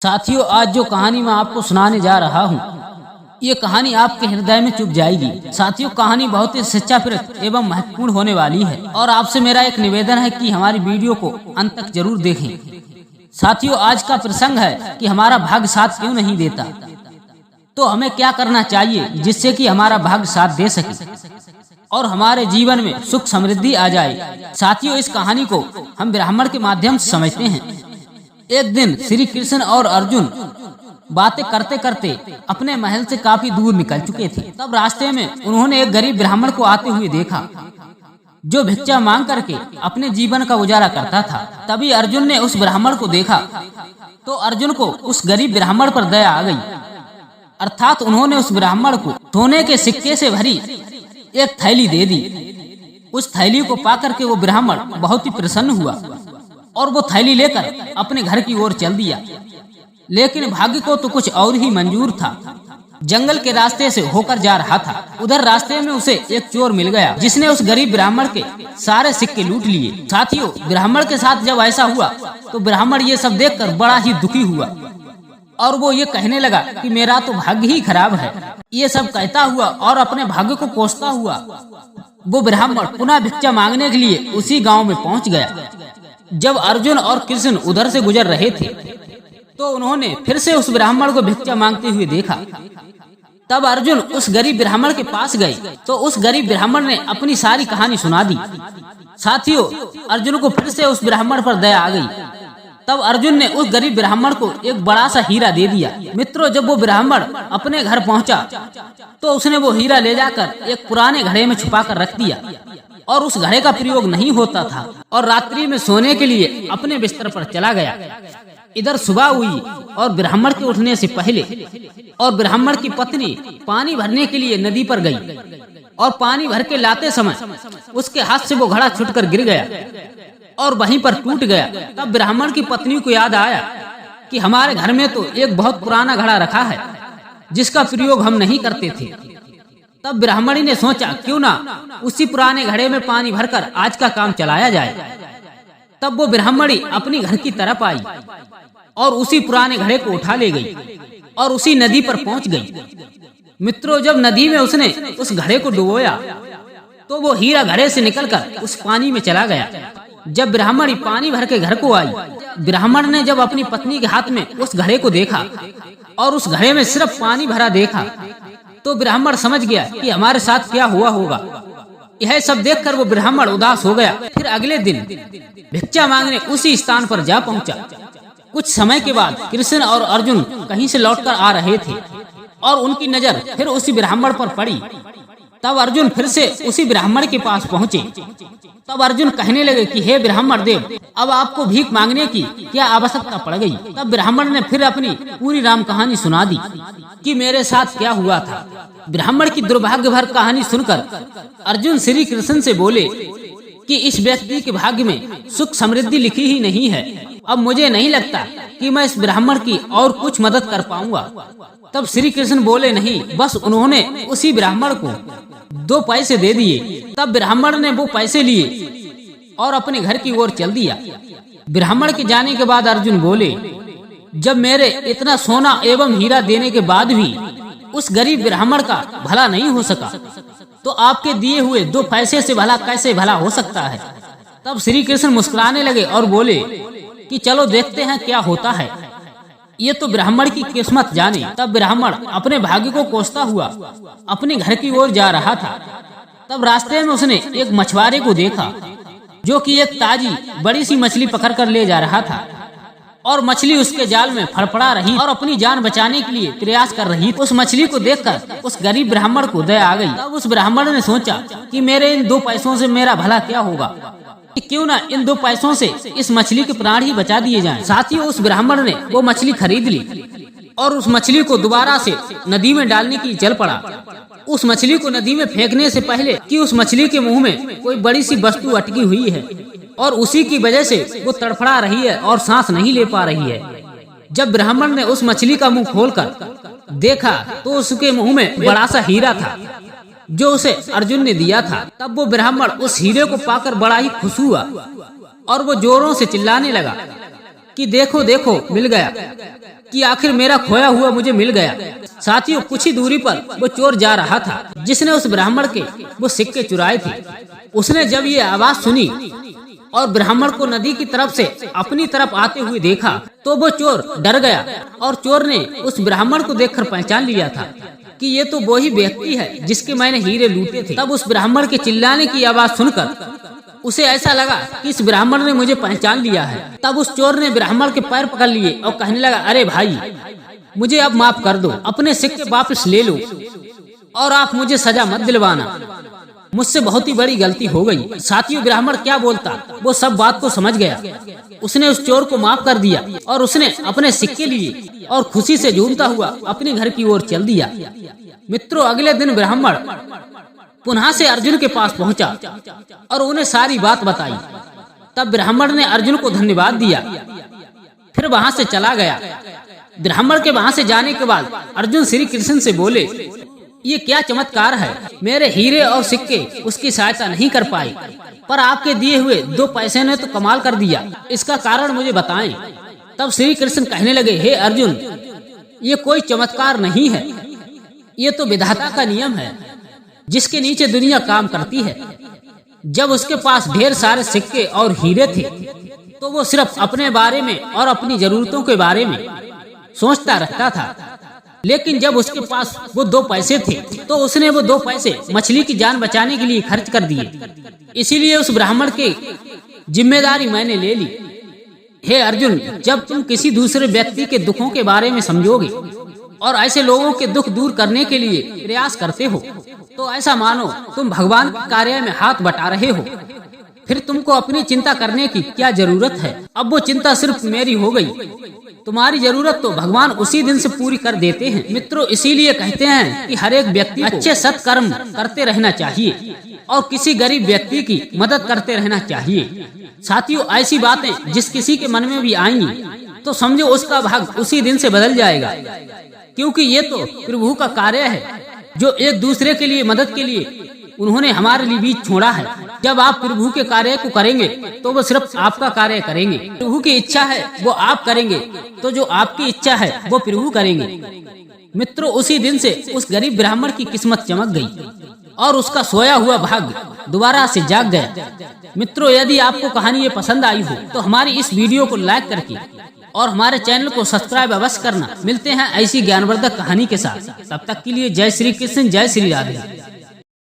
साथियों, आज जो कहानी मैं आपको सुनाने जा रहा हूँ, ये कहानी आपके हृदय में चुभ जाएगी। साथियों, कहानी बहुत ही सच्चाप्रद एवं महत्वपूर्ण होने वाली है और आपसे मेरा एक निवेदन है कि हमारी वीडियो को अंत तक जरूर देखें। साथियों, आज का प्रसंग है कि हमारा भाग्य साथ क्यों नहीं देता, तो हमें क्या करना चाहिए जिससे कि हमारा भाग्य साथ दे सके और हमारे जीवन में सुख समृद्धि आ जाए। साथियों, इस कहानी को हम ब्राह्मण के माध्यम से समझते हैं। एक दिन श्री कृष्ण और अर्जुन बातें करते करते अपने महल से काफी दूर निकल चुके थे। तब रास्ते में उन्होंने एक गरीब ब्राह्मण को आते हुए देखा जो भिक्षा मांग करके अपने जीवन का गुजारा करता था। तभी अर्जुन ने उस ब्राह्मण को देखा तो अर्जुन को उस गरीब ब्राह्मण पर दया आ गई, अर्थात उन्होंने उस ब्राह्मण को सोने के सिक्के से भरी एक थैली दे दी। उस थैली को पाकर के वो ब्राह्मण बहुत ही प्रसन्न हुआ और वो थैली लेकर अपने घर की ओर चल दिया। लेकिन भाग्य को तो कुछ और ही मंजूर था। जंगल के रास्ते से होकर जा रहा था। उधर रास्ते में उसे एक चोर मिल गया जिसने उस गरीब ब्राह्मण के सारे सिक्के लूट लिए। साथियों, ब्राह्मण के साथ जब ऐसा हुआ तो ब्राह्मण ये सब देखकर बड़ा ही दुखी हुआ और वो ये कहने लगा कि मेरा तो भाग्य ही खराब है। ये सब कहता हुआ और अपने भाग्य को कोसता हुआ वो ब्राह्मण पुनः भिक्षा मांगने के लिए उसी गांव में पहुंच गया। जब अर्जुन और कृष्ण उधर से गुजर रहे थे तो उन्होंने फिर से उस ब्राह्मण को भिक्षा मांगते हुए देखा। तब अर्जुन उस गरीब ब्राह्मण के पास गए तो उस गरीब ब्राह्मण ने अपनी सारी कहानी सुना दी। साथियों, अर्जुन को फिर से उस ब्राह्मण पर दया आ गई। तब अर्जुन ने उस गरीब ब्राह्मण को एक बड़ा सा हीरा दे दिया। मित्रों, जब वो ब्राह्मण अपने घर पहुंचा तो उसने वो हीरा ले जाकर एक पुराने घड़े में छुपा कर रख दिया और उस घड़े का प्रयोग नहीं होता था और रात्रि में सोने के लिए अपने बिस्तर पर चला गया। इधर सुबह हुई और ब्राह्मण के उठने से पहले और ब्राह्मण की पत्नी पानी भरने के लिए नदी पर गई और पानी भर के लाते समय उसके हाथ से वो घड़ा छूटकर गिर गया और वहीं पर टूट गया। तब ब्राह्मण की पत्नी को याद आया कि हमारे घर में तो एक बहुत पुराना घड़ा रखा है जिसका प्रयोग हम नहीं करते थे। तब ब्राह्मणी ने सोचा क्यों ना उसी पुराने घड़े में पानी भरकर आज का काम चलाया जाए। तब वो ब्राह्मणी अपनी घर की तरफ आई और उसी पुराने घड़े को उठा ले गई और उसी नदी पर पहुंच गई। मित्रों, जब नदी में उसने उस घड़े को डुबोया तो वो हीरा घड़े से निकलकर उस पानी में चला गया। जब ब्राह्मणी पानी भर के घर को आई, ब्राह्मण ने जब अपनी पत्नी के हाथ में उस घड़े को देखा और उस घड़े में सिर्फ पानी भरा देखा तो ब्राह्मण समझ गया कि हमारे साथ क्या हुआ होगा। यह सब देखकर वो ब्राह्मण उदास हो गया। फिर अगले दिन भिक्षा मांगने उसी स्थान पर जा पहुंचा। कुछ समय के बाद कृष्ण और अर्जुन कहीं से लौटकर आ रहे थे और उनकी नजर फिर उसी ब्राह्मण पर पड़ी। तब अर्जुन फिर से उसी ब्राह्मण के पास पहुंचे। तब अर्जुन कहने लगे कि हे ब्राह्मण देव, अब आपको भीख मांगने की क्या आवश्यकता पड़ गई। तब ब्राह्मण ने फिर अपनी पूरी राम कहानी सुना दी कि मेरे साथ क्या हुआ था। ब्राह्मण की दुर्भाग्य भर कहानी सुनकर अर्जुन श्री कृष्ण से बोले कि इस व्यक्ति के भाग्य में सुख समृद्धि लिखी ही नहीं है। अब मुझे नहीं लगता कि मैं इस ब्राह्मण की और कुछ मदद कर पाऊंगा। तब श्री कृष्ण बोले नहीं, बस उन्होंने उसी ब्राह्मण को 2 पैसे दे दिए। तब ब्राह्मण ने वो पैसे लिए और अपने घर की ओर चल दिया। ब्राह्मण के जाने के बाद अर्जुन बोले, जब मेरे इतना सोना एवं हीरा देने के बाद भी उस गरीब ब्राह्मण का भला नहीं हो सका तो आपके दिए हुए 2 पैसे से भला कैसे भला हो सकता है। तब श्री कृष्ण मुस्कुराने लगे और बोले कि चलो देखते हैं क्या होता है, ये तो ब्राह्मण की किस्मत जाने। तब ब्राह्मण अपने भाग्य को कोसता हुआ अपने घर की ओर जा रहा था। तब रास्ते में उसने एक मछुआरे को देखा जो कि एक ताजी बड़ी सी मछली पकड़ कर ले जा रहा था और मछली उसके जाल में फड़फड़ा रही और अपनी जान बचाने के लिए प्रयास कर रही। उस मछली को देखकर उस गरीब ब्राह्मण को दया आ गई। तब उस ब्राह्मण ने सोचा कि मेरे इन 2 पैसों से मेरा भला क्या होगा, क्यों ना इन 2 पैसों से इस मछली के प्राण ही बचा दिए जाएं। साथियों, उस ब्राह्मण ने वो मछली खरीद ली और उस मछली को दोबारा से नदी में डालने की चल पड़ा। उस मछली को नदी में फेंकने से पहले कि उस मछली के मुंह में कोई बड़ी सी वस्तु अटकी हुई है और उसी की वजह से वो तड़फड़ा रही है और सांस नहीं ले पा रही है। जब ब्राह्मण ने उस मछली का मुंह खोलकर देखा तो उसके मुंह में बड़ा सा हीरा था जो उसे अर्जुन ने दिया था। तब वो ब्राह्मण उस हीरे को पाकर बड़ा ही खुश हुआ और वो जोरों से चिल्लाने लगा कि देखो देखो मिल गया। कि आखिर मेरा खोया हुआ मुझे मिल गया। साथियों, कुछ ही दूरी पर वो चोर जा रहा था जिसने उस ब्राह्मण के वो सिक्के चुराए थे। उसने जब ये आवाज सुनी और ब्राह्मण को नदी की तरफ से अपनी तरफ आते हुए देखा तो वो चोर डर गया और चोर ने उस ब्राह्मण को देखकर पहचान लिया था कि ये तो वही व्यक्ति है जिसके मैंने हीरे लूटे थे। तब उस ब्राह्मण के चिल्लाने की आवाज सुनकर उसे ऐसा लगा कि इस ब्राह्मण ने मुझे पहचान लिया है। तब उस चोर ने ब्राह्मण के पैर पकड़ लिए और कहने लगा, अरे भाई, मुझे अब माफ कर दो, अपने सिक्के वापस ले लो और आप मुझे सजा मत दिलवाना, मुझसे बहुत ही बड़ी गलती हो गई। साथियों, ब्राह्मण क्या बोलता, वो सब बात को समझ गया। उसने उस चोर को माफ कर दिया और उसने अपने सिक्के लिए और खुशी से झूमता हुआ अपने घर की ओर चल दिया। मित्रों, अगले दिन ब्राह्मण पुनः से अर्जुन के पास पहुंचा और उन्हें सारी बात बताई। तब ब्राह्मण ने अर्जुन को धन्यवाद दिया, फिर वहां से चला गया। ब्राह्मण के वहां से जाने के बाद अर्जुन श्री कृष्ण से बोले, ये क्या चमत्कार है, मेरे हीरे और सिक्के उसकी सहायता नहीं कर पाए, पर आपके दिए हुए 2 पैसे ने तो कमाल कर दिया, इसका कारण मुझे बताएं। तब श्री कृष्ण कहने लगे, हे अर्जुन, ये कोई चमत्कार नहीं है, ये तो विधाता का नियम है जिसके नीचे दुनिया काम करती है। जब उसके पास ढेर सारे सिक्के और हीरे थे तो वो सिर्फ अपने बारे में और अपनी जरूरतों के बारे में सोचता रहता था, लेकिन जब उसके पास वो 2 पैसे थे तो उसने वो 2 पैसे मछली की जान बचाने के लिए खर्च कर दिए। इसीलिए उस ब्राह्मण की जिम्मेदारी मैंने ले ली। हे अर्जुन, जब तुम किसी दूसरे व्यक्ति के दुखों के बारे में समझोगे और ऐसे लोगों के दुख दूर करने के लिए प्रयास करते हो तो ऐसा मानो तुम भगवान के कार्य में हाथ बटा रहे हो। फिर तुमको अपनी चिंता करने की क्या जरूरत है? अब वो चिंता सिर्फ मेरी हो गई, तुम्हारी जरूरत तो भगवान उसी दिन से पूरी कर देते हैं। मित्रों, इसीलिए कहते हैं कि हर एक व्यक्ति को अच्छे सत्कर्म करते रहना चाहिए और किसी गरीब व्यक्ति की मदद करते रहना चाहिए। साथियों, ऐसी बातें जिस किसी के मन में भी आएंगी तो समझो उसका भाग उसी दिन से बदल जाएगा, क्योंकि ये तो प्रभु का कार्य है जो एक दूसरे के लिए मदद के लिए उन्होंने हमारे लिए बीच छोड़ा है। जब आप प्रभु के कार्य को करेंगे तो वो सिर्फ आपका कार्य करेंगे। प्रभु की इच्छा है वो आप करेंगे तो जो आपकी इच्छा है वो प्रभु करेंगे। मित्रों, उसी दिन से उस गरीब ब्राह्मण की किस्मत चमक गई और उसका सोया हुआ भाग्य दोबारा से जाग गया। मित्रों, यदि आपको कहानी ये पसंद आई हो तो हमारी इस वीडियो को लाइक करके और हमारे चैनल को सब्सक्राइब अवश्य करना। मिलते हैं ऐसी ज्ञानवर्धक कहानी के साथ, तब तक के लिए जय श्री कृष्ण, जय श्री राधे।